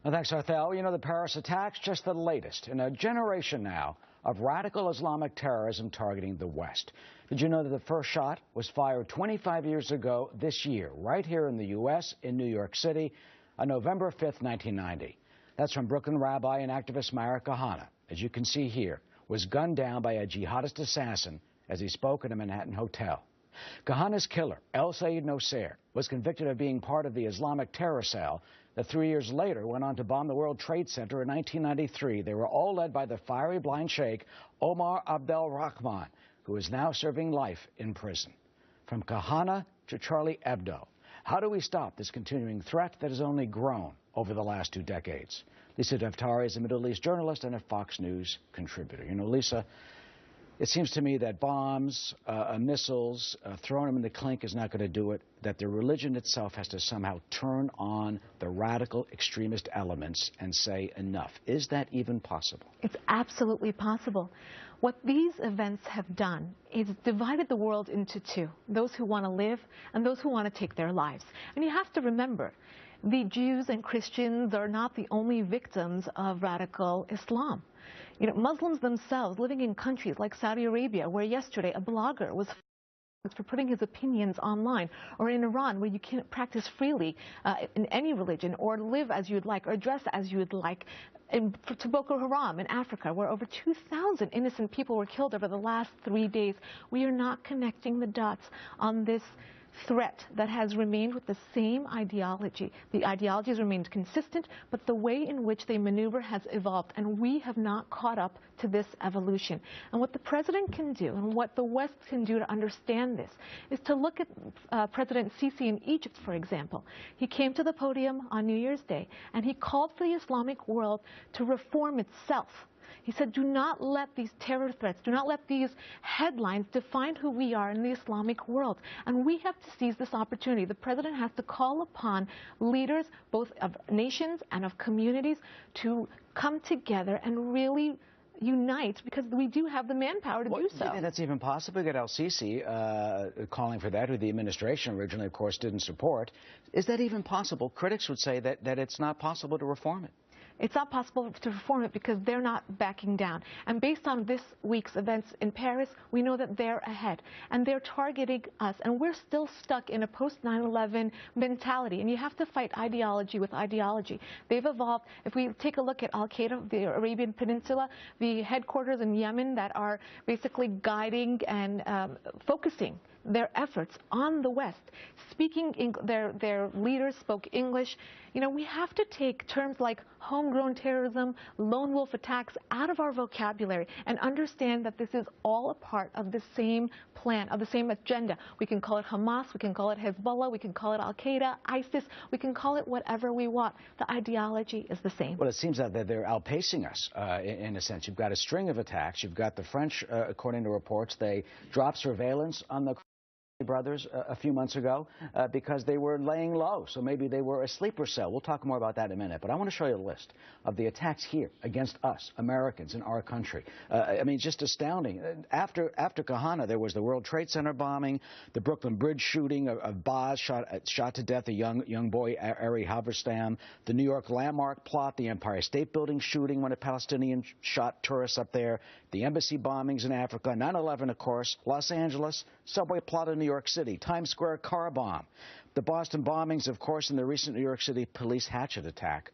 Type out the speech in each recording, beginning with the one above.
Well, thanks, Arthel. You know, the Paris attacks, just the latest in a generation now of radical Islamic terrorism targeting the West. Did you know that the first shot was fired 25 years ago this year, right here in the U.S., in New York City, on November 5th, 1990? That's from Brooklyn rabbi and activist Meir Kahane, as you can see here, was gunned down by a jihadist assassin as he spoke at a Manhattan hotel. Kahane's killer, El Sayed Nosair, was convicted of being part of the Islamic terror cell that 3 years later went on to bomb the World Trade Center in 1993. They were all led by the fiery blind sheikh Omar Abdel Rahman, who is now serving life in prison. From Kahane to Charlie Hebdo, how do we stop this continuing threat that has only grown over the last 2 decades? Lisa Daftari is a Middle East journalist and a Fox News contributor. You know, Lisa, it seems to me that bombs, missiles, throwing them in the clink is not going to do it, that the religion itself has to somehow turn on the radical extremist elements and say enough. Is that even possible? It's absolutely possible. What these events have done is divided the world into two, those who want to live and those who want to take their lives. And you have to remember, the Jews and Christians are not the only victims of radical Islam. You know, Muslims themselves living in countries like Saudi Arabia, where yesterday a blogger was for putting his opinions online, or in Iran, where you can't practice freely in any religion, or live as you'd like, or dress as you'd like, to Boko Haram in Africa, where over 2,000 innocent people were killed over the last 3 days. We are not connecting the dots on this threat that has remained with the same ideology. The ideology has remained consistent, but the way in which they maneuver has evolved, and we have not caught up to this evolution. And what the president can do, and what the West can do to understand this, is to look at President Sisi in Egypt, for example. He came to the podium on New Year's Day, and he called for the Islamic world to reform itself. He said, do not let these terror threats, do not let these headlines define who we are in the Islamic world. And we have to seize this opportunity. The president has to call upon leaders, both of nations and of communities, to come together and really unite, because we do have the manpower to do so. Do you think that's even possible? You got El-Sisi calling for that, who the administration originally, of course, didn't support. Is that even possible? Critics would say that it's not possible to reform it. It's not possible to reform it because they're not backing down. And based on this week's events in Paris, we know that they're ahead. And they're targeting us. And we're still stuck in a post-9/11 mentality. And you have to fight ideology with ideology. They've evolved. If we take a look at Al-Qaeda, the Arabian Peninsula, the headquarters in Yemen that are basically guiding and focusing their efforts on the West, their leaders spoke English. You know, we have to take terms like homegrown terrorism, lone wolf attacks out of our vocabulary and understand that this is all a part of the same plan, of the same agenda. We can call it Hamas, we can call it Hezbollah, we can call it Al-Qaeda, ISIS, we can call it whatever we want. The ideology is the same. Well, it seems that they're outpacing us in a sense. You've got a string of attacks. You've got the French, according to reports, they dropped surveillance on the brothers a few months ago because they were laying low. So maybe they were a sleeper cell. We'll talk more about that in a minute. But I want to show you a list of the attacks here against us, Americans, in our country. I mean, just astounding. After Kahane, there was the World Trade Center bombing, the Brooklyn Bridge shooting of Baz, shot to death a young boy, Ari Halberstam, the New York Landmark plot, the Empire State Building shooting when a Palestinian shot tourists up there, the embassy bombings in Africa, 9/11, of course, Los Angeles, subway plot in New York City, Times Square car bomb, the Boston bombings, of course, and the recent New York City police hatchet attack.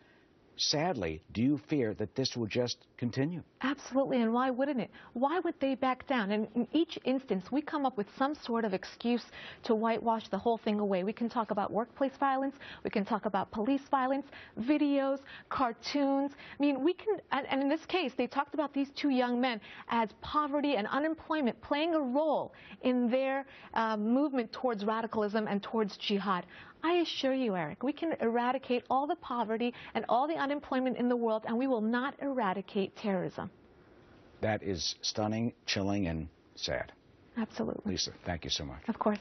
Sadly, do you fear that this will just continue? Absolutely, and why wouldn't it? Why would they back down? And in each instance, we come up with some sort of excuse to whitewash the whole thing away. We can talk about workplace violence, we can talk about police violence, videos, cartoons. I mean, we can, and in this case, they talked about these two young men as poverty and unemployment playing a role in their movement towards radicalism and towards jihad. I assure you, Eric, we can eradicate all the poverty and all the unemployment in the world, and we will not eradicate terrorism. That is stunning, chilling, and sad. Absolutely. Lisa, thank you so much. Of course.